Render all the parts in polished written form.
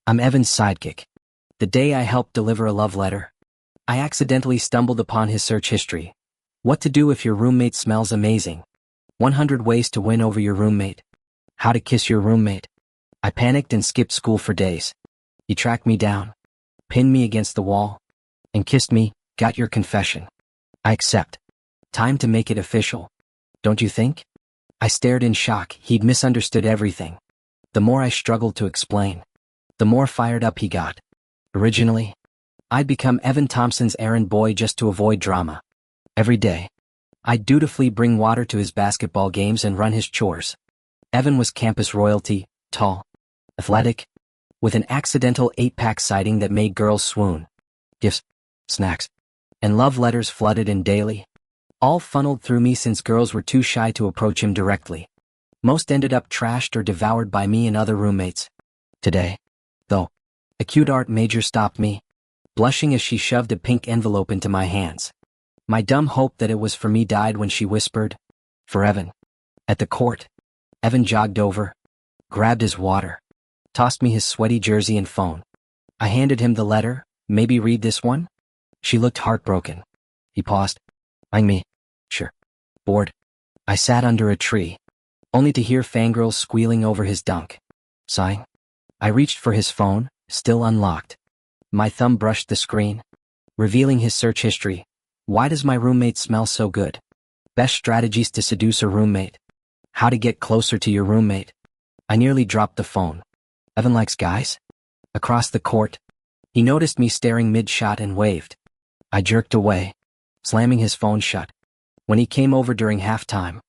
I'm Evan's sidekick. The day I helped deliver a love letter, I accidentally stumbled upon his search history. What to do if your roommate smells amazing. 100 ways to win over your roommate. How to kiss your roommate. I panicked and skipped school for days. He tracked me down, pinned me against the wall, and kissed me. Got your confession. I accept. Time to make it official. Don't you think? I stared in shock. He'd misunderstood everything. The more I struggled to explain, the more fired up he got. Originally, I'd become Evan Thompson's errand boy just to avoid drama. Every day, I'd dutifully bring water to his basketball games and run his chores. Evan was campus royalty, tall, athletic, with an accidental 8-pack sighting that made girls swoon. Gifts, snacks, and love letters flooded in daily, all funneled through me since girls were too shy to approach him directly. Most ended up trashed or devoured by me and other roommates. Today, though, a cute art major stopped me, blushing as she shoved a pink envelope into my hands. My dumb hope that it was for me died when she whispered, "For Evan." At the court, Evan jogged over, grabbed his water, tossed me his sweaty jersey and phone. I handed him the letter. "Maybe read this one?" She looked heartbroken. He paused, eyeing me. "Sure." Bored, I sat under a tree, only to hear fangirls squealing over his dunk. Sighing, I reached for his phone, still unlocked. My thumb brushed the screen, revealing his search history. Why does my roommate smell so good? Best strategies to seduce a roommate. How to get closer to your roommate. I nearly dropped the phone. Evan likes guys? Across the court, he noticed me staring mid-shot and waved. I jerked away, slamming his phone shut. When he came over during halftime,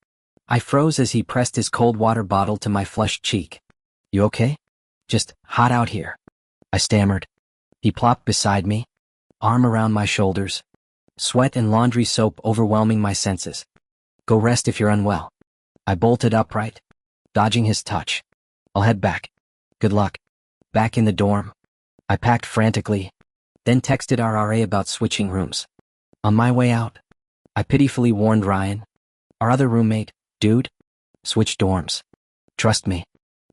I froze as he pressed his cold water bottle to my flushed cheek. "You okay?" "Just hot out here," I stammered. He plopped beside me, arm around my shoulders, sweat and laundry soap overwhelming my senses. "Go rest if you're unwell." I bolted upright, dodging his touch. "I'll head back. Good luck." Back in the dorm, I packed frantically, then texted our RA about switching rooms. On my way out, I pitifully warned Ryan, our other roommate, "Dude, switch dorms. Trust me."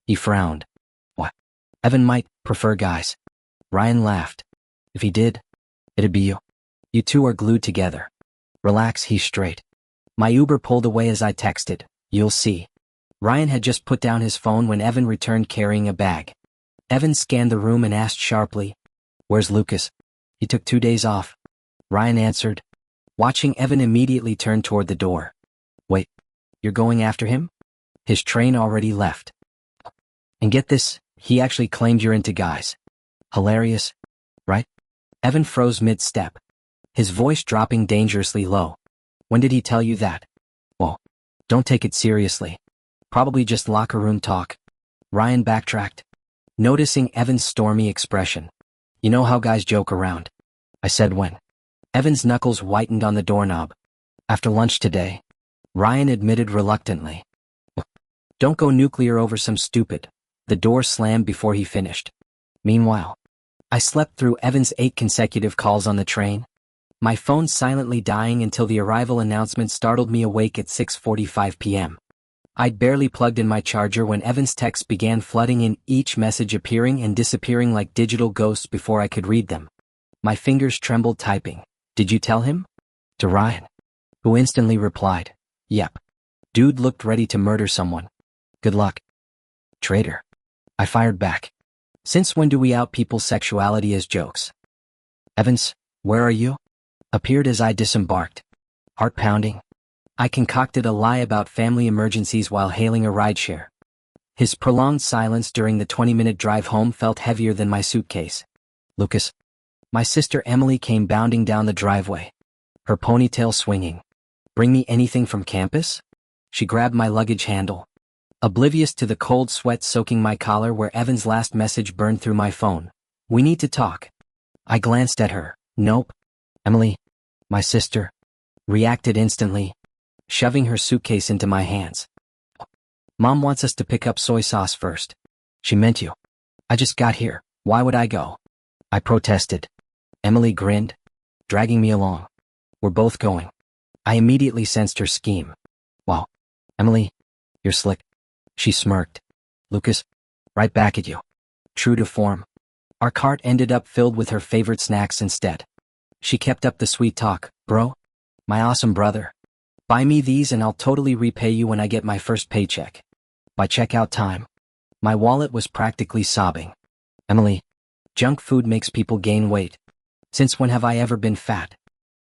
He frowned. "What? Evan might prefer guys." Ryan laughed. "If he did, it'd be you. You two are glued together." "Relax, he's straight." My Uber pulled away as I texted, "You'll see." Ryan had just put down his phone when Evan returned carrying a bag. Evan scanned the room and asked sharply, "Where's Lucas?" "He took 2 days off," Ryan answered, watching Evan immediately turn toward the door. "Wait, you're going after him?" "His train already left. And get this, he actually claimed you're into guys." "Hilarious, right?" Evan froze mid-step, his voice dropping dangerously low. "When did he tell you that?" "Well, don't take it seriously. Probably just locker room talk." Ryan backtracked, noticing Evan's stormy expression. "You know how guys joke around," I said when. Evan's knuckles whitened on the doorknob. "After lunch today," Ryan admitted reluctantly. "Don't go nuclear over some stupid." The door slammed before he finished. Meanwhile, I slept through Evan's 8 consecutive calls on the train, my phone silently dying until the arrival announcement startled me awake at 6:45 p.m. I'd barely plugged in my charger when Evan's texts began flooding in, each message appearing and disappearing like digital ghosts before I could read them. My fingers trembled typing. "Did you tell him?" To Ryan, who instantly replied, "Yep. Dude looked ready to murder someone. Good luck." "Traitor," I fired back. "Since when do we out people's sexuality as jokes?" Evans, "Where are you?" appeared as I disembarked. Heart pounding, I concocted a lie about family emergencies while hailing a rideshare. His prolonged silence during the 20-minute drive home felt heavier than my suitcase. "Lucas." My sister Emily came bounding down the driveway, her ponytail swinging. "Bring me anything from campus?" She grabbed my luggage handle, oblivious to the cold sweat soaking my collar where Evan's last message burned through my phone. "We need to talk." I glanced at her. "Nope." Emily, my sister, reacted instantly, shoving her suitcase into my hands. "Mom wants us to pick up soy sauce first." "She meant you." "I just got here. Why would I go?" I protested. Emily grinned, dragging me along. "We're both going." I immediately sensed her scheme. "Wow, Emily, you're slick." She smirked. "Lucas, right back at you." True to form, Our cart ended up filled with her favorite snacks instead. She kept up the sweet talk. Bro, my awesome brother. Buy me these and I'll totally repay you when I get my first paycheck. By checkout time, my wallet was practically sobbing. Emily, junk food makes people gain weight. Since when have I ever been fat?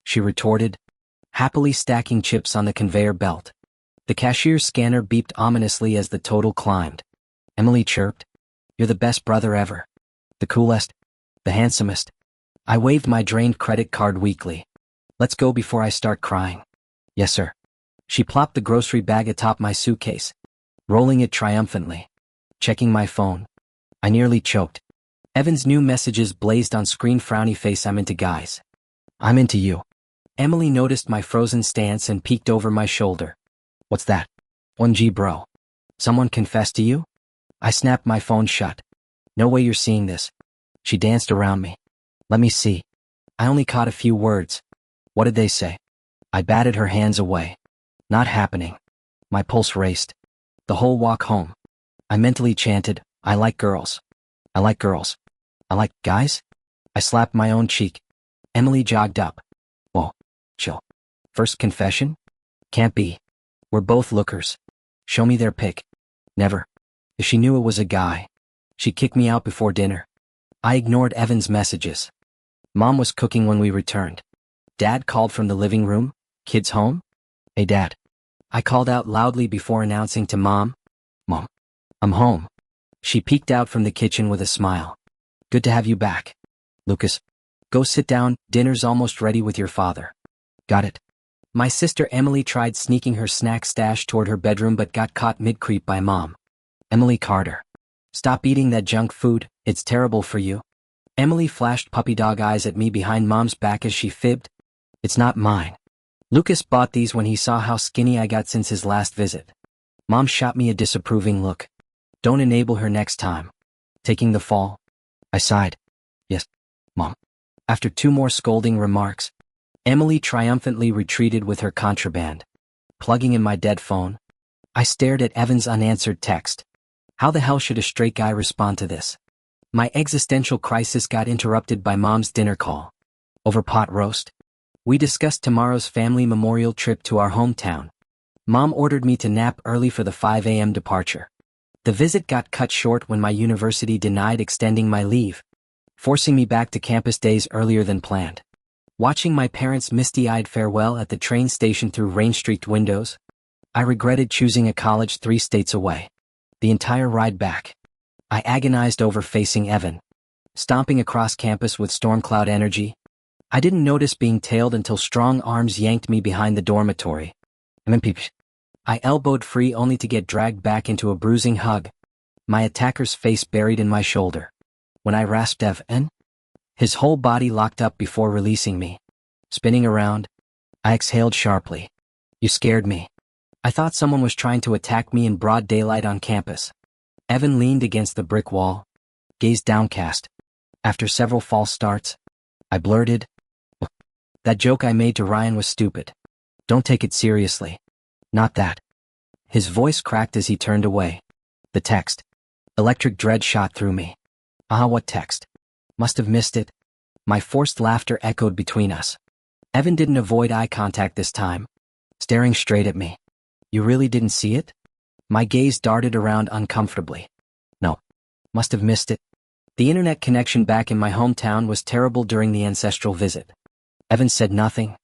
She retorted, happily stacking chips on the conveyor belt. The cashier's scanner beeped ominously as the total climbed. Emily chirped, you're the best brother ever. The coolest. The handsomest. I waved my drained credit card weakly. Let's go before I start crying. Yes, sir. She plopped the grocery bag atop my suitcase, rolling it triumphantly. Checking my phone. I nearly choked. Evan's new messages blazed on screen. Frowny face. I'm into guys. I'm into you. Emily noticed my frozen stance and peeked over my shoulder. What's that? 1G bro. Someone confessed to you? I snapped my phone shut. No way you're seeing this. She danced around me. Let me see. I only caught a few words. What did they say? I batted her hands away. Not happening. My pulse raced. The whole walk home. I mentally chanted, I like girls. I like girls. I like guys? I slapped my own cheek. Emily jogged up. Whoa, chill. First confession? Can't be. We're both lookers. Show me their pic. Never. If she knew it was a guy, she'd kick me out before dinner. I ignored Evan's messages. Mom was cooking when we returned. Dad called from the living room. Kids home? Hey Dad. I called out loudly before announcing to Mom. Mom, I'm home. She peeked out from the kitchen with a smile. Good to have you back. Lucas, go sit down, dinner's almost ready with your father. Got it. My sister Emily tried sneaking her snack stash toward her bedroom but got caught mid-creep by Mom. Emily Carter. Stop eating that junk food, it's terrible for you. Emily flashed puppy dog eyes at me behind Mom's back as she fibbed. It's not mine. Lucas bought these when he saw how skinny I got since his last visit. Mom shot me a disapproving look. Don't enable her next time. Taking the fall. I sighed. Yes, Mom. After 2 more scolding remarks, Emily triumphantly retreated with her contraband. Plugging in my dead phone, I stared at Evan's unanswered text. How the hell should a straight guy respond to this? My existential crisis got interrupted by Mom's dinner call. Over pot roast, we discussed tomorrow's family memorial trip to our hometown. Mom ordered me to nap early for the 5 a.m. departure. The visit got cut short when my university denied extending my leave, forcing me back to campus days earlier than planned. Watching my parents' misty-eyed farewell at the train station through rain-streaked windows, I regretted choosing a college 3 states away. The entire ride back, I agonized over facing Evan, stomping across campus with storm cloud energy. I didn't notice being tailed until strong arms yanked me behind the dormitory. I elbowed free only to get dragged back into a bruising hug, my attacker's face buried in my shoulder. When I rasped Evan, his whole body locked up before releasing me. Spinning around, I exhaled sharply. You scared me. I thought someone was trying to attack me in broad daylight on campus. Evan leaned against the brick wall, gaze downcast. After several false starts, I blurted, that joke I made to Ryan was stupid. Don't take it seriously. Not that. His voice cracked as he turned away. The text. Electric dread shot through me. What text? Must have missed it. My forced laughter echoed between us. Evan didn't avoid eye contact this time, staring straight at me. You really didn't see it? My gaze darted around uncomfortably. No. Must have missed it. The internet connection back in my hometown was terrible during the ancestral visit. Evan said nothing,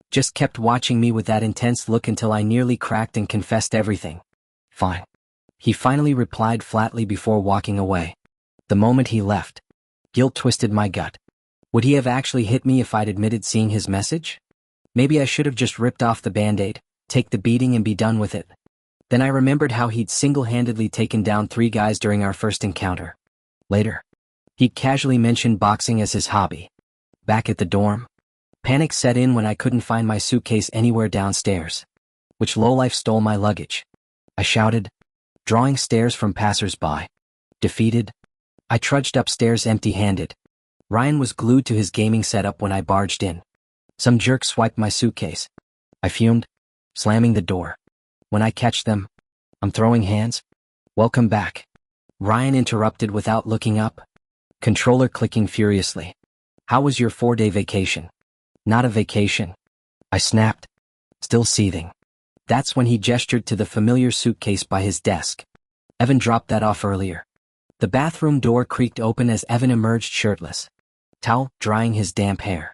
just kept watching me with that intense look until I nearly cracked and confessed everything. Fine. He finally replied flatly before walking away. The moment he left, guilt twisted my gut. Would he have actually hit me if I'd admitted seeing his message? Maybe I should have just ripped off the band-aid, take the beating and be done with it. Then I remembered how he'd single-handedly taken down 3 guys during our first encounter. Later, he'd casually mentioned boxing as his hobby. Back at the dorm, panic set in when I couldn't find my suitcase anywhere downstairs. Which lowlife stole my luggage? I shouted, drawing stares from passers-by. Defeated, I trudged upstairs empty-handed. Ryan was glued to his gaming setup when I barged in. Some jerk swiped my suitcase. I fumed, slamming the door. When I catch them, I'm throwing hands. Welcome back. Ryan interrupted without looking up. Controller clicking furiously. How was your 4-day vacation? Not a vacation. I snapped, still seething. That's when he gestured to the familiar suitcase by his desk. Evan dropped that off earlier. The bathroom door creaked open as Evan emerged shirtless. Towel drying his damp hair.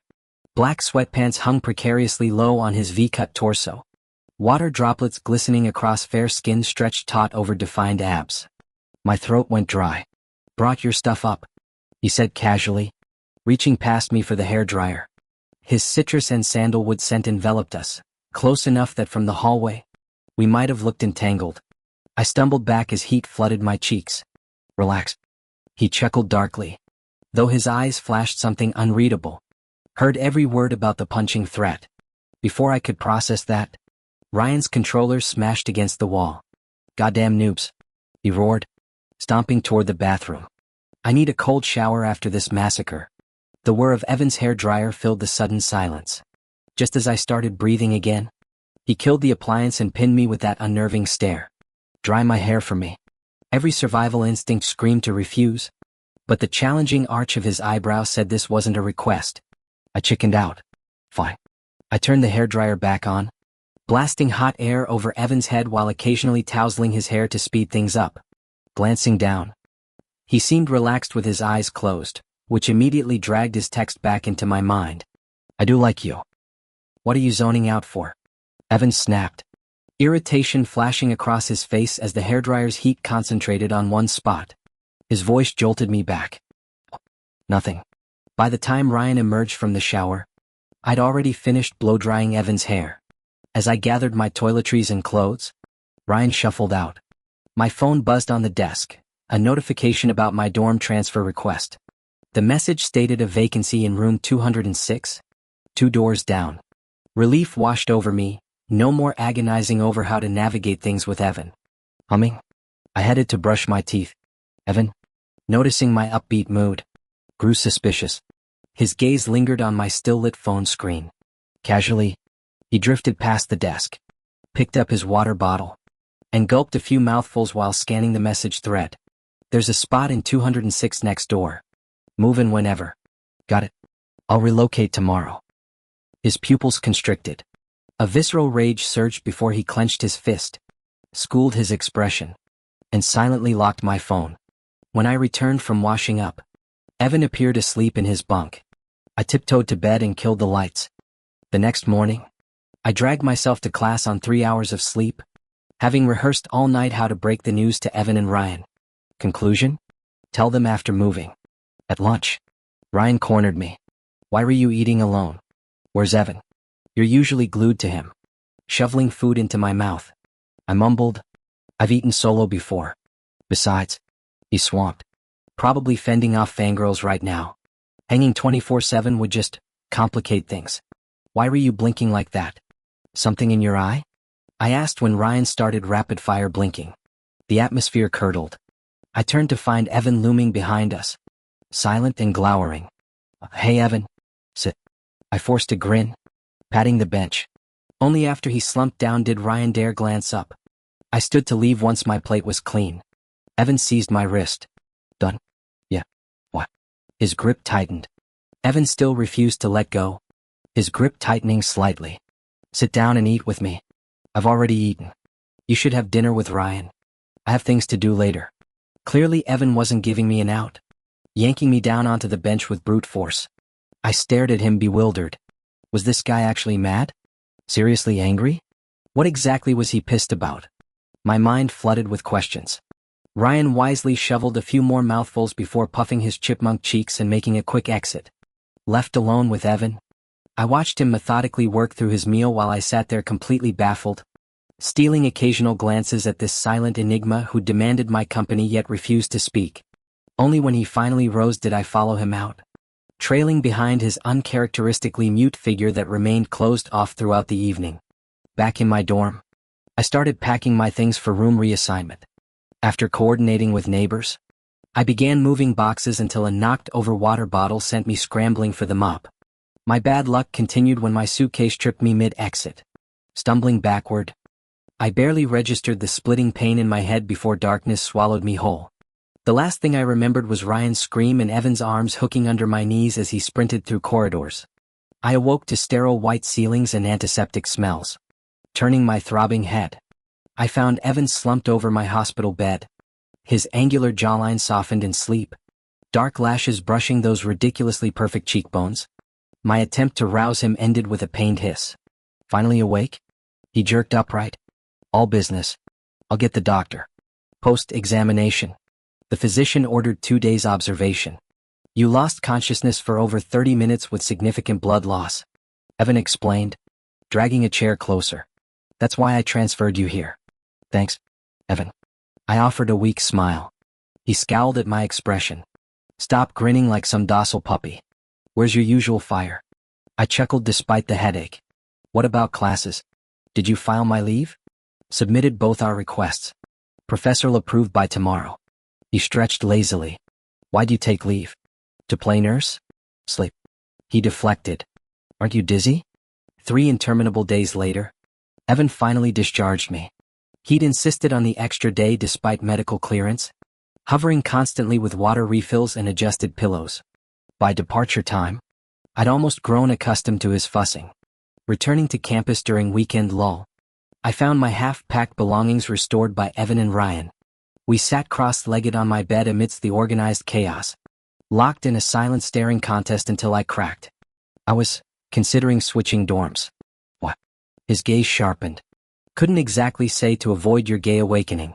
Black sweatpants hung precariously low on his V-cut torso. Water droplets glistening across fair skin stretched taut over defined abs. My throat went dry. Brought your stuff up, he said casually, reaching past me for the hairdryer. His citrus and sandalwood scent enveloped us, close enough that from the hallway, we might have looked entangled. I stumbled back as heat flooded my cheeks. Relax. He chuckled darkly, though his eyes flashed something unreadable. Heard every word about the punching threat. Before I could process that, Ryan's controller smashed against the wall. Goddamn noobs, he roared, stomping toward the bathroom. I need a cold shower after this massacre. The whir of Evan's hairdryer filled the sudden silence. Just as I started breathing again, he killed the appliance and pinned me with that unnerving stare. Dry my hair for me. Every survival instinct screamed to refuse, but the challenging arch of his eyebrow said this wasn't a request. I chickened out. Fine. I turned the hairdryer back on, blasting hot air over Evan's head while occasionally tousling his hair to speed things up. Glancing down, he seemed relaxed with his eyes closed, which immediately dragged his text back into my mind. I do like you. What are you zoning out for? Evan snapped, irritation flashing across his face as the hairdryer's heat concentrated on one spot. His voice jolted me back. Nothing. By the time Ryan emerged from the shower, I'd already finished blow-drying Evan's hair. As I gathered my toiletries and clothes, Ryan shuffled out. My phone buzzed on the desk, a notification about my dorm transfer request. The message stated a vacancy in room 206, 2 doors down. Relief washed over me, no more agonizing over how to navigate things with Evan. Humming, I headed to brush my teeth. Evan, noticing my upbeat mood, grew suspicious. His gaze lingered on my still-lit phone screen. Casually, he drifted past the desk, picked up his water bottle, and gulped a few mouthfuls while scanning the message thread. There's a spot in 206 next door. Move in whenever. Got it. I'll relocate tomorrow. His pupils constricted. A visceral rage surged before he clenched his fist, schooled his expression, and silently locked my phone. When I returned from washing up, Evan appeared asleep in his bunk. I tiptoed to bed and killed the lights. The next morning, I dragged myself to class on 3 hours of sleep, having rehearsed all night how to break the news to Evan and Ryan. Conclusion? Tell them after moving. At lunch, Ryan cornered me. Why were you eating alone? Where's Evan? You're usually glued to him. Shoveling food into my mouth. I mumbled, I've eaten solo before. Besides, he's swamped. Probably fending off fangirls right now. Hanging 24/7 would just complicate things. Why were you blinking like that? Something in your eye? I asked when Ryan started rapid-fire blinking. The atmosphere curdled. I turned to find Evan looming behind us, silent and glowering. Hey Evan. Sit. I forced a grin, patting the bench. Only after he slumped down did Ryan dare glance up. I stood to leave once my plate was clean. Evan seized my wrist. Done? Yeah. What? His grip tightened. Evan still refused to let go, his grip tightening slightly. Sit down and eat with me. I've already eaten. You should have dinner with Ryan. I have things to do later. Clearly Evan wasn't giving me an out, yanking me down onto the bench with brute force. I stared at him bewildered. Was this guy actually mad? Seriously angry? What exactly was he pissed about? My mind flooded with questions. Ryan wisely shoveled a few more mouthfuls before puffing his chipmunk cheeks and making a quick exit. Left alone with Evan, I watched him methodically work through his meal while I sat there completely baffled, stealing occasional glances at this silent enigma who demanded my company yet refused to speak. Only when he finally rose did I follow him out, trailing behind his uncharacteristically mute figure that remained closed off throughout the evening. Back in my dorm, I started packing my things for room reassignment. After coordinating with neighbors, I began moving boxes until a knocked-over water bottle sent me scrambling for the mop. My bad luck continued when my suitcase tripped me mid-exit. Stumbling backward, I barely registered the splitting pain in my head before darkness swallowed me whole. The last thing I remembered was Ryan's scream and Evan's arms hooking under my knees as he sprinted through corridors. I awoke to sterile white ceilings and antiseptic smells. Turning my throbbing head, I found Evan slumped over my hospital bed. His angular jawline softened in sleep, dark lashes brushing those ridiculously perfect cheekbones. My attempt to rouse him ended with a pained hiss. Finally awake? He jerked upright. All business. I'll get the doctor. Post-examination. The physician ordered 2 days observation. You lost consciousness for over 30 minutes with significant blood loss, Evan explained, dragging a chair closer. That's why I transferred you here. Thanks, Evan. I offered a weak smile. He scowled at my expression. Stop grinning like some docile puppy. Where's your usual fire? I chuckled despite the headache. What about classes? Did you file my leave? Submitted both our requests. Professor'll approve by tomorrow. He stretched lazily. Why'd you take leave? To play nurse? Sleep. He deflected. Aren't you dizzy? 3 interminable days later, Evan finally discharged me. He'd insisted on the extra day despite medical clearance, hovering constantly with water refills and adjusted pillows. By departure time, I'd almost grown accustomed to his fussing. Returning to campus during weekend lull, I found my half-packed belongings restored by Evan and Ryan. We sat cross-legged on my bed amidst the organized chaos, locked in a silent staring contest until I cracked. I was considering switching dorms. What? His gaze sharpened. Couldn't exactly say to avoid your gay awakening.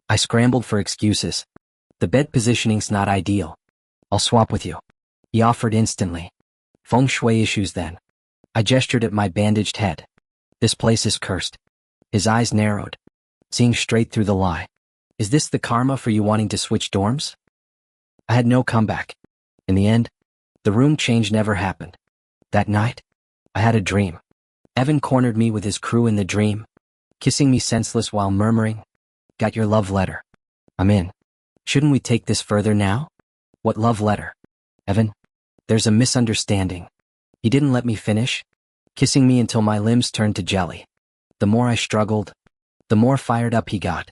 I scrambled for excuses. The bed positioning's not ideal. I'll swap with you. He offered instantly. Feng shui issues then. I gestured at my bandaged head. This place is cursed. His eyes narrowed, seeing straight through the lie. Is this the karma for you wanting to switch dorms? I had no comeback. In the end, the room change never happened. That night, I had a dream. Evan cornered me with his crew in the dream, kissing me senseless while murmuring, "Got your love letter. I'm in. Shouldn't we take this further now?" What love letter? Evan, there's a misunderstanding. He didn't let me finish, kissing me until my limbs turned to jelly. The more I struggled, the more fired up he got.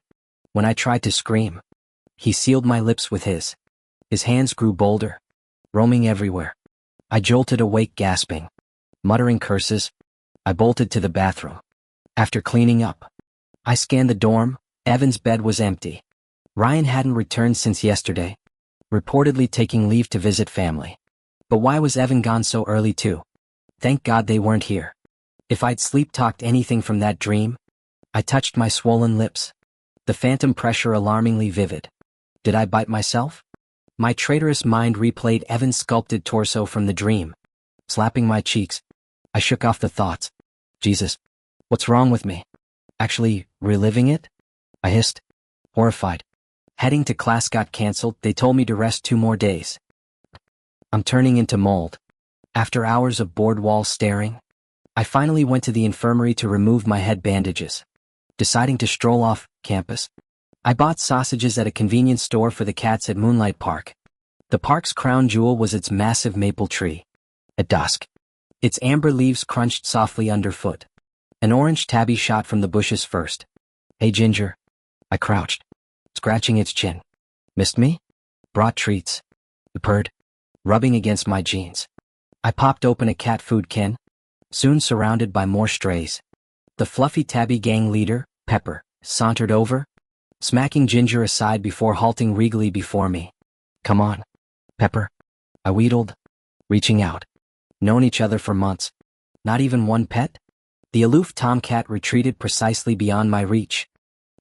When I tried to scream, he sealed my lips with his. His hands grew bolder, roaming everywhere. I jolted awake gasping. Muttering curses, I bolted to the bathroom. After cleaning up, I scanned the dorm. Evan's bed was empty. Ryan hadn't returned since yesterday, reportedly taking leave to visit family. But why was Evan gone so early too? Thank God they weren't here. If I'd sleep-talked anything from that dream, I touched my swollen lips. The phantom pressure alarmingly vivid. Did I bite myself? My traitorous mind replayed Evan's sculpted torso from the dream. Slapping my cheeks, I shook off the thoughts. Jesus, what's wrong with me? Actually, reliving it? I hissed, horrified. Heading to class got canceled. They told me to rest 2 more days. I'm turning into mold. After hours of bored wall staring, I finally went to the infirmary to remove my head bandages. Deciding to stroll off campus, I bought sausages at a convenience store for the cats at Moonlight Park. The park's crown jewel was its massive maple tree. At dusk, its amber leaves crunched softly underfoot. An orange tabby shot from the bushes first. Hey Ginger. I crouched, scratching its chin. Missed me? Brought treats. It purred, rubbing against my jeans. I popped open a cat food can, soon surrounded by more strays. The fluffy tabby gang leader, Pepper, sauntered over, smacking Ginger aside before halting regally before me. Come on, Pepper, I wheedled, reaching out. Known each other for months. Not even one pet? The aloof tomcat retreated precisely beyond my reach,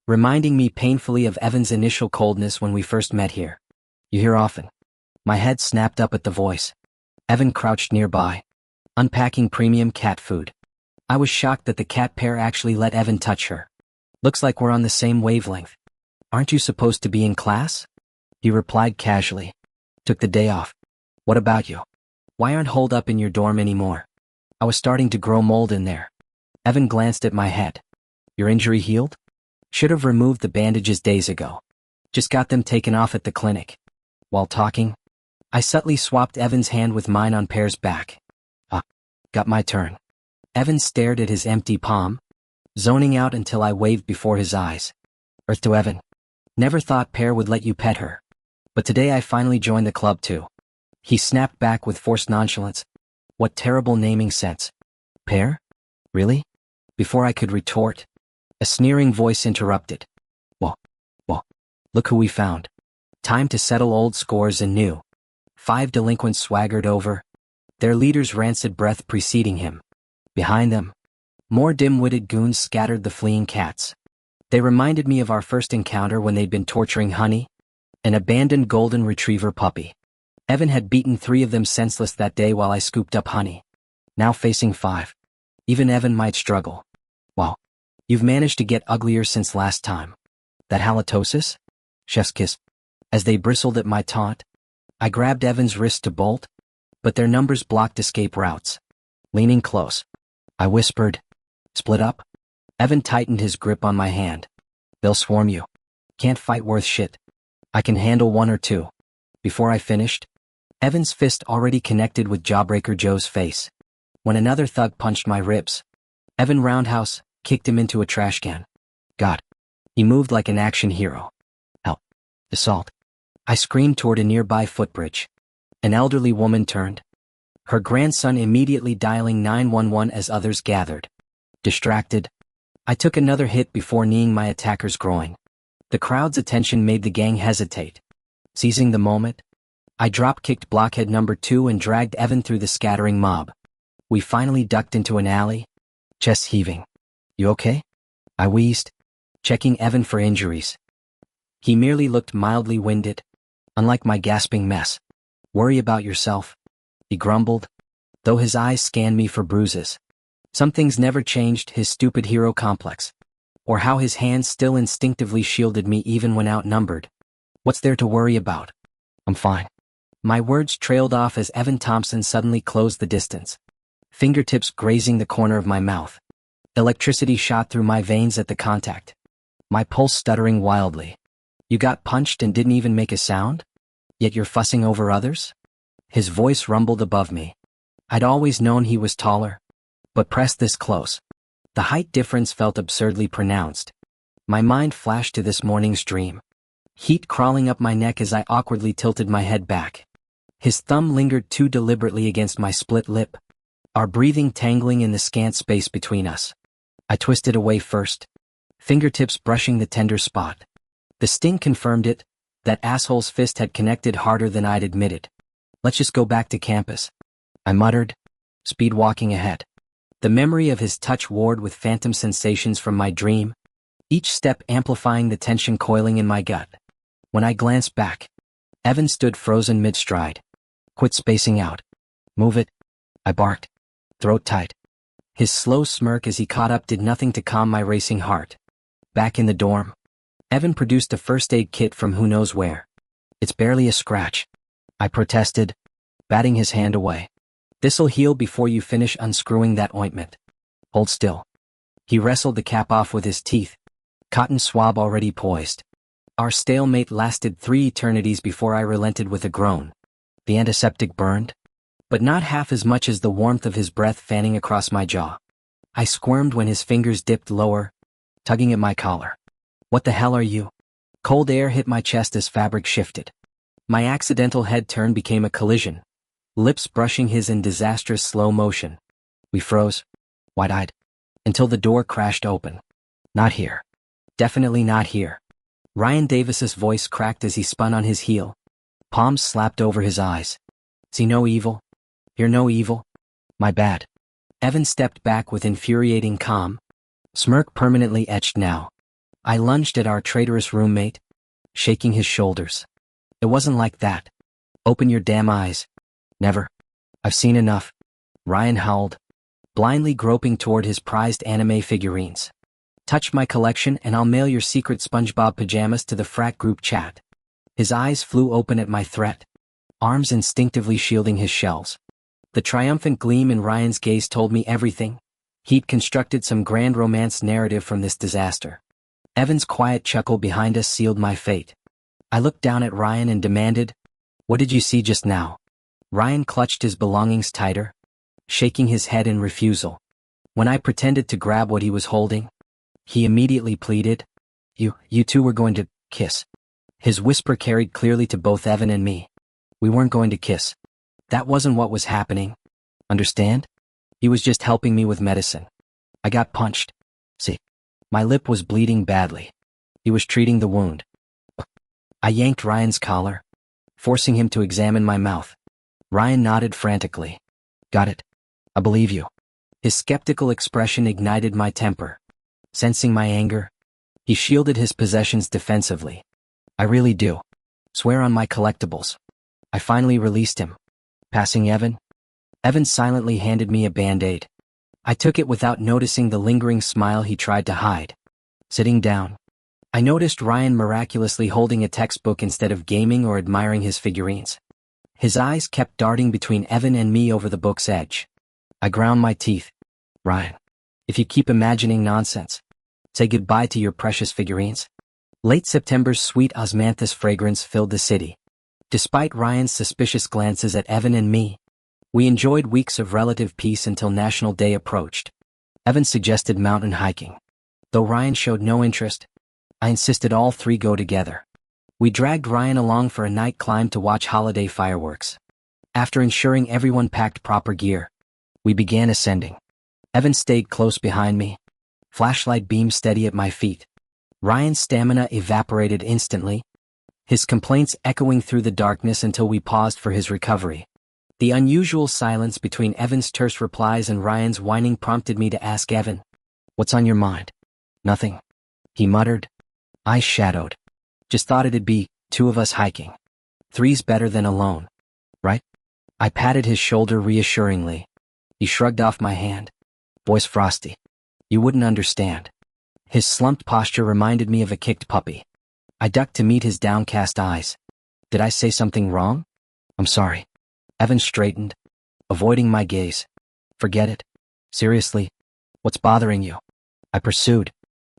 reminding me painfully of Evan's initial coldness when we first met here. You hear often. My head snapped up at the voice. Evan crouched nearby, unpacking premium cat food. I was shocked that the cat pair actually let Evan touch her. Looks like we're on the same wavelength. Aren't you supposed to be in class? He replied casually. Took the day off. What about you? Why aren't holed up in your dorm anymore? I was starting to grow mold in there. Evan glanced at my head. Your injury healed? Should have removed the bandages days ago. Just got them taken off at the clinic. While talking, I subtly swapped Evan's hand with mine on Pear's back. Got my turn. Evan stared at his empty palm, zoning out until I waved before his eyes. Earth to Evan. Never thought Pear would let you pet her. But today I finally joined the club too. He snapped back with forced nonchalance. What terrible naming sense. Pair? Really? Before I could retort, a sneering voice interrupted. Well, look who we found. Time to settle old scores anew. 5 delinquents swaggered over, their leader's rancid breath preceding him. Behind them, more dim-witted goons scattered the fleeing cats. They reminded me of our first encounter when they'd been torturing Honey, an abandoned golden retriever puppy. Evan had beaten 3 of them senseless that day while I scooped up Honey. Now facing 5. Even Evan might struggle. Wow, you've managed to get uglier since last time. That halitosis? Chef's kiss. As they bristled at my taunt, I grabbed Evan's wrist to bolt, but their numbers blocked escape routes. Leaning close, I whispered, "Split up?" Evan tightened his grip on my hand. "They'll swarm you. Can't fight worth shit. I can handle 1 or 2. Before I finished, Evan's fist already connected with Jawbreaker Joe's face. When another thug punched my ribs, Evan roundhouse kicked him into a trash can. God, he moved like an action hero. Help. Assault. I screamed toward a nearby footbridge. An elderly woman turned, her grandson immediately dialing 911 as others gathered. Distracted, I took another hit before kneeing my attacker's groin. The crowd's attention made the gang hesitate. Seizing the moment, I drop-kicked blockhead number 2 and dragged Evan through the scattering mob. We finally ducked into an alley, chest heaving. "You okay?" I wheezed, checking Evan for injuries. He merely looked mildly winded, unlike my gasping mess. "Worry about yourself," he grumbled, though his eyes scanned me for bruises. Some things never changed his stupid hero complex, or how his hands still instinctively shielded me even when outnumbered. "What's there to worry about? I'm fine." My words trailed off as Evan Thompson suddenly closed the distance, fingertips grazing the corner of my mouth. Electricity shot through my veins at the contact, my pulse stuttering wildly. "You got punched and didn't even make a sound? Yet you're fussing over others?" His voice rumbled above me. I'd always known he was taller, but pressed this close, the height difference felt absurdly pronounced. My mind flashed to this morning's dream, heat crawling up my neck as I awkwardly tilted my head back. His thumb lingered too deliberately against my split lip, our breathing tangling in the scant space between us. I twisted away first, fingertips brushing the tender spot. The sting confirmed it, that asshole's fist had connected harder than I'd admitted. "Let's just go back to campus," I muttered, speed walking ahead. The memory of his touch warred with phantom sensations from my dream, each step amplifying the tension coiling in my gut. When I glanced back, Evan stood frozen mid-stride. "Quit spacing out. Move it," I barked, throat tight. His slow smirk as he caught up did nothing to calm my racing heart. Back in the dorm, Evan produced a first aid kit from who knows where. "It's barely a scratch," I protested, batting his hand away. "This'll heal before you finish unscrewing that ointment. Hold still." He wrestled the cap off with his teeth, cotton swab already poised. Our stalemate lasted 3 eternities before I relented with a groan. The antiseptic burned, but not half as much as the warmth of his breath fanning across my jaw. I squirmed when his fingers dipped lower, tugging at my collar. "What the hell are you?" Cold air hit my chest as fabric shifted. My accidental head turn became a collision, lips brushing his in disastrous slow motion. We froze, wide-eyed, until the door crashed open. "Not here. Definitely not here." Ryan Davis's voice cracked as he spun on his heel, palms slapped over his eyes. "See no evil? Hear no evil? My bad." Evan stepped back with infuriating calm, smirk permanently etched now. I lunged at our traitorous roommate, shaking his shoulders. "It wasn't like that. Open your damn eyes." "Never. I've seen enough." Ryan howled, blindly groping toward his prized anime figurines. "Touch my collection and I'll mail your secret SpongeBob pajamas to the frat group chat." His eyes flew open at my threat, arms instinctively shielding his shelves. The triumphant gleam in Ryan's gaze told me everything. He'd constructed some grand romance narrative from this disaster. Evan's quiet chuckle behind us sealed my fate. I looked down at Ryan and demanded, "What did you see just now?" Ryan clutched his belongings tighter, shaking his head in refusal. When I pretended to grab what he was holding, he immediately pleaded, You two were going to kiss." His whisper carried clearly to both Evan and me. We weren't going to kiss. That wasn't what was happening. Understand? He was just helping me with medicine. I got punched. See? My lip was bleeding badly. He was treating the wound. I yanked Ryan's collar, forcing him to examine my mouth. Ryan nodded frantically. Got it. I believe you. His skeptical expression ignited my temper. Sensing my anger, he shielded his possessions defensively. I really do. Swear on my collectibles. I finally released him. Passing Evan? Evan silently handed me a Band-Aid. I took it without noticing the lingering smile he tried to hide. Sitting down, I noticed Ryan miraculously holding a textbook instead of gaming or admiring his figurines. His eyes kept darting between Evan and me over the book's edge. I ground my teeth. Ryan, if you keep imagining nonsense, say goodbye to your precious figurines. Late September's sweet osmanthus fragrance filled the city. Despite Ryan's suspicious glances at Evan and me, we enjoyed weeks of relative peace until National Day approached. Evan suggested mountain hiking. Though Ryan showed no interest, I insisted all three go together. We dragged Ryan along for a night climb to watch holiday fireworks. After ensuring everyone packed proper gear, we began ascending. Evan stayed close behind me, flashlight beam steady at my feet. Ryan's stamina evaporated instantly, his complaints echoing through the darkness until we paused for his recovery. The unusual silence between Evan's terse replies and Ryan's whining prompted me to ask Evan, "What's on your mind?" "Nothing," he muttered. Eyes shadowed. "Just thought it'd be two of us hiking. Three's better than alone, right?" I patted his shoulder reassuringly. He shrugged off my hand. "Boy's frosty. You wouldn't understand." His slumped posture reminded me of a kicked puppy. I ducked to meet his downcast eyes. "Did I say something wrong?" "I'm sorry." Evan straightened, avoiding my gaze. "Forget it. Seriously, what's bothering you?" I pursued,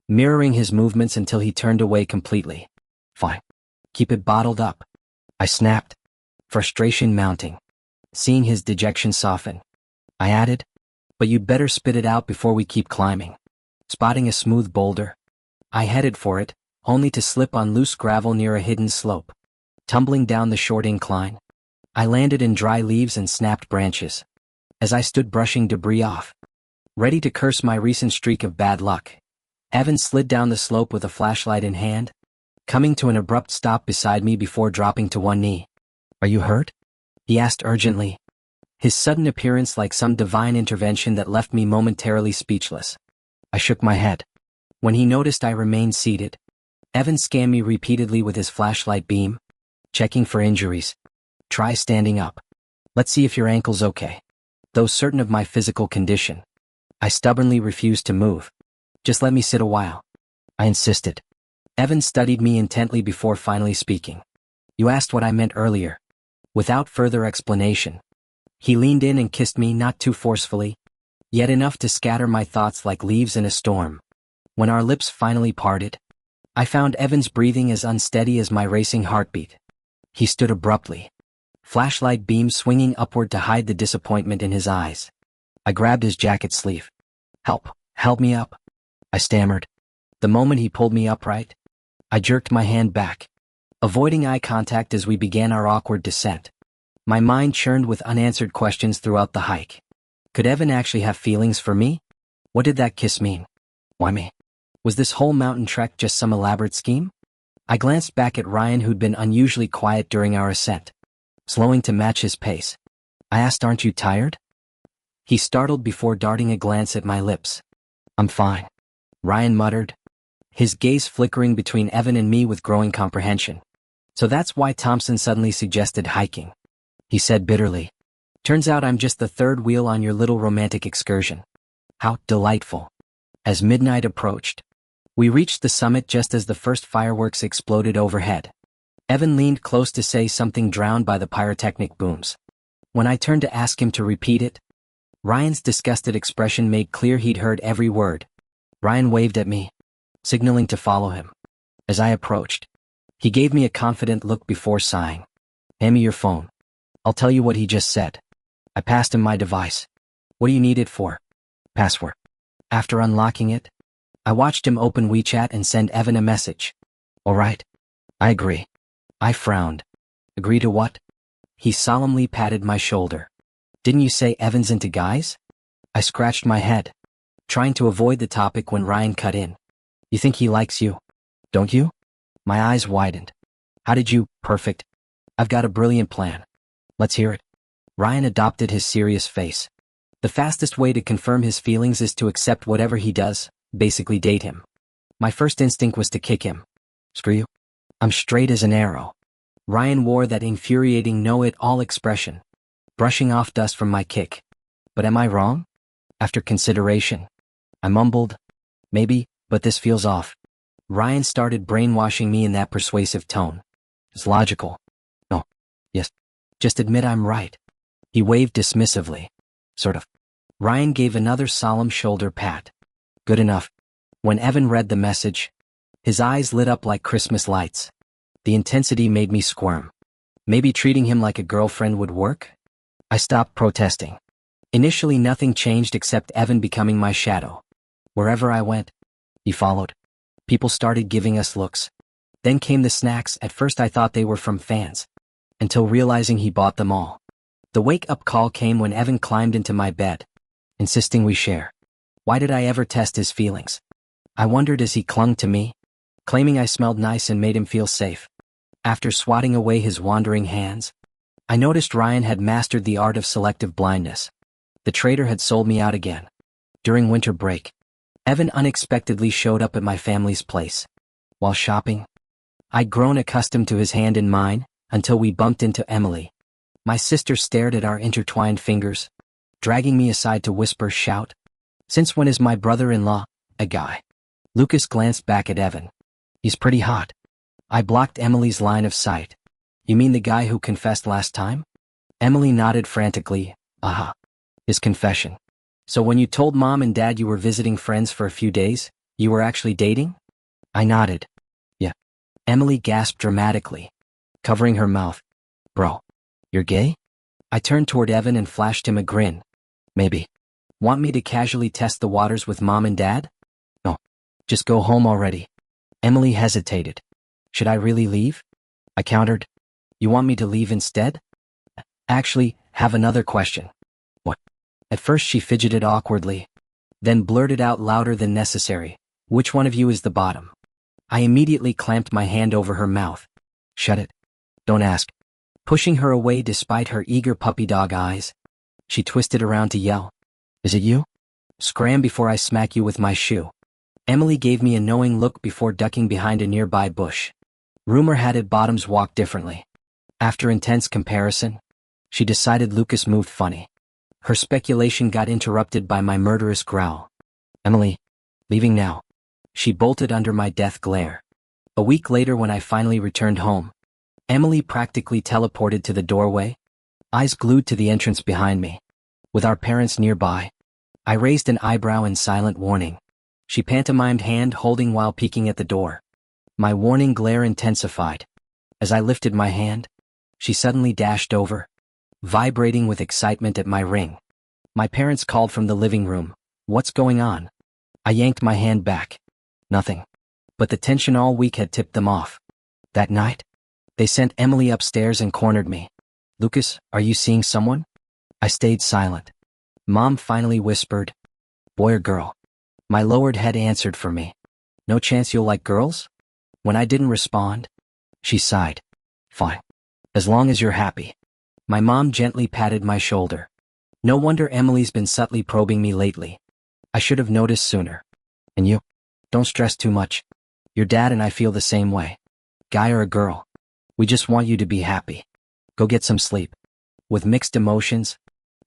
mirroring his movements until he turned away completely. "Fine. Keep it bottled up," I snapped, frustration mounting. Seeing his dejection soften, I added, "But you'd better spit it out before we keep climbing." Spotting a smooth boulder, I headed for it, only to slip on loose gravel near a hidden slope. Tumbling down the short incline, I landed in dry leaves and snapped branches. As I stood brushing debris off, ready to curse my recent streak of bad luck, Evan slid down the slope with a flashlight in hand, coming to an abrupt stop beside me before dropping to one knee. "Are you hurt?" he asked urgently, his sudden appearance like some divine intervention that left me momentarily speechless. I shook my head. When he noticed I remained seated, Evan scanned me repeatedly with his flashlight beam, checking for injuries. "Try standing up. Let's see if your ankle's okay." Though certain of my physical condition, I stubbornly refused to move. "Just let me sit a while," I insisted. Evan studied me intently before finally speaking. "You asked what I meant earlier." Without further explanation, he leaned in and kissed me, not too forcefully, yet enough to scatter my thoughts like leaves in a storm. When our lips finally parted, I found Evan's breathing as unsteady as my racing heartbeat. He stood abruptly, flashlight beam swinging upward to hide the disappointment in his eyes. I grabbed his jacket sleeve. Help me up," I stammered. The moment he pulled me upright, I jerked my hand back, avoiding eye contact as we began our awkward descent. My mind churned with unanswered questions throughout the hike. Could Evan actually have feelings for me? What did that kiss mean? Why me? Was this whole mountain trek just some elaborate scheme? I glanced back at Ryan, who'd been unusually quiet during our ascent, slowing to match his pace. I asked, "Aren't you tired?" He startled before darting a glance at my lips. "I'm fine," Ryan muttered, his gaze flickering between Evan and me with growing comprehension. "So that's why Thompson suddenly suggested hiking," he said bitterly. "Turns out I'm just the third wheel on your little romantic excursion. How delightful." As midnight approached, we reached the summit just as the first fireworks exploded overhead. Evan leaned close to say something, drowned by the pyrotechnic booms. When I turned to ask him to repeat it, Ryan's disgusted expression made clear he'd heard every word. Ryan waved at me, signaling to follow him. As I approached, he gave me a confident look before sighing. "Hand me your phone. I'll tell you what he just said." I passed him my device. "What do you need it for?" "Password." After unlocking it, I watched him open WeChat and send Evan a message. "All right. I agree." I frowned. Agree to what? He solemnly patted my shoulder. Didn't you say Evan's into guys? I scratched my head, trying to avoid the topic when Ryan cut in. You think he likes you, don't you? My eyes widened. How did you, perfect? I've got a brilliant plan. Let's hear it. Ryan adopted his serious face. The fastest way to confirm his feelings is to accept whatever he does, basically date him. My first instinct was to kick him. Screw you. I'm straight as an arrow. Ryan wore that infuriating know-it-all expression, brushing off dust from my kick. But am I wrong? After consideration, I mumbled, maybe, but this feels off. Ryan started brainwashing me in that persuasive tone. It's logical. No. Yes. Just admit I'm right. He waved dismissively. Sort of. Ryan gave another solemn shoulder pat. Good enough. When Evan read the message, his eyes lit up like Christmas lights. The intensity made me squirm. Maybe treating him like a girlfriend would work? I stopped protesting. Initially nothing changed except Evan becoming my shadow. Wherever I went, he followed. People started giving us looks. Then came the snacks. At first I thought they were from fans, until realizing he bought them all. The wake-up call came when Evan climbed into my bed, insisting we share. Why did I ever test his feelings? I wondered as he clung to me, claiming I smelled nice and made him feel safe. After swatting away his wandering hands, I noticed Ryan had mastered the art of selective blindness. The traitor had sold me out again. During winter break, Evan unexpectedly showed up at my family's place. While shopping, I'd grown accustomed to his hand in mine, until we bumped into Emily. My sister stared at our intertwined fingers, dragging me aside to whisper, shout. Since when is my brother-in-law a guy? Lucas glanced back at Evan. He's pretty hot. I blocked Emily's line of sight. You mean the guy who confessed last time? Emily nodded frantically. Aha. His confession. So when you told Mom and Dad you were visiting friends for a few days, you were actually dating? I nodded. Yeah. Emily gasped dramatically, covering her mouth. Bro, you're gay? I turned toward Evan and flashed him a grin. Maybe. Want me to casually test the waters with Mom and Dad? No. Just go home already. Emily hesitated. Should I really leave? I countered. You want me to leave instead? Actually, have another question. What? At first she fidgeted awkwardly, then blurted out louder than necessary. Which one of you is the bottom? I immediately clamped my hand over her mouth. Shut it. Don't ask. Pushing her away despite her eager puppy dog eyes, she twisted around to yell. Is it you? Scram before I smack you with my shoe. Emily gave me a knowing look before ducking behind a nearby bush. Rumor had it bottoms walk differently. After intense comparison, she decided Lucas moved funny. Her speculation got interrupted by my murderous growl. Emily, leaving now. She bolted under my death glare. A week later when I finally returned home, Emily practically teleported to the doorway, eyes glued to the entrance behind me. With our parents nearby, I raised an eyebrow in silent warning. She pantomimed hand-holding while peeking at the door. My warning glare intensified. As I lifted my hand, she suddenly dashed over, vibrating with excitement at my ring. My parents called from the living room. What's going on? I yanked my hand back. Nothing. But the tension all week had tipped them off. That night, they sent Emily upstairs and cornered me. Lucas, are you seeing someone? I stayed silent. Mom finally whispered, boy or girl? My lowered head answered for me. No chance you'll like girls? When I didn't respond, she sighed. Fine. As long as you're happy. My mom gently patted my shoulder. No wonder Emily's been subtly probing me lately. I should have noticed sooner. And you? Don't stress too much. Your dad and I feel the same way. Guy or a girl. We just want you to be happy. Go get some sleep. With mixed emotions,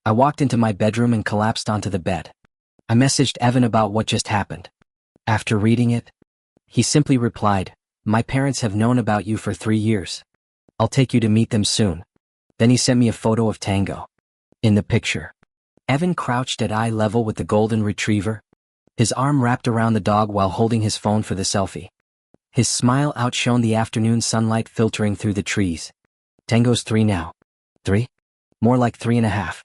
I walked into my bedroom and collapsed onto the bed. I messaged Evan about what just happened. After reading it, he simply replied, my parents have known about you for 3 years. I'll take you to meet them soon. Then he sent me a photo of Tango. In the picture, Evan crouched at eye level with the golden retriever, his arm wrapped around the dog while holding his phone for the selfie. His smile outshone the afternoon sunlight filtering through the trees. Tango's 3 now. 3? More like 3.5.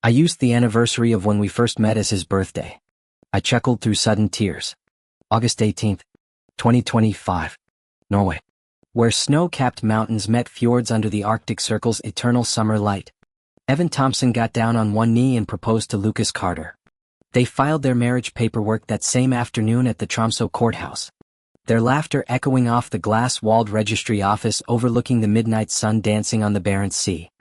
I used the anniversary of when we first met as his birthday. I chuckled through sudden tears. August 18th, 2025. Norway. Where snow-capped mountains met fjords under the Arctic Circle's eternal summer light. Evan Thompson got down on one knee and proposed to Lucas Carter. They filed their marriage paperwork that same afternoon at the Tromsø courthouse. Their laughter echoing off the glass-walled registry office overlooking the midnight sun dancing on the Barents Sea.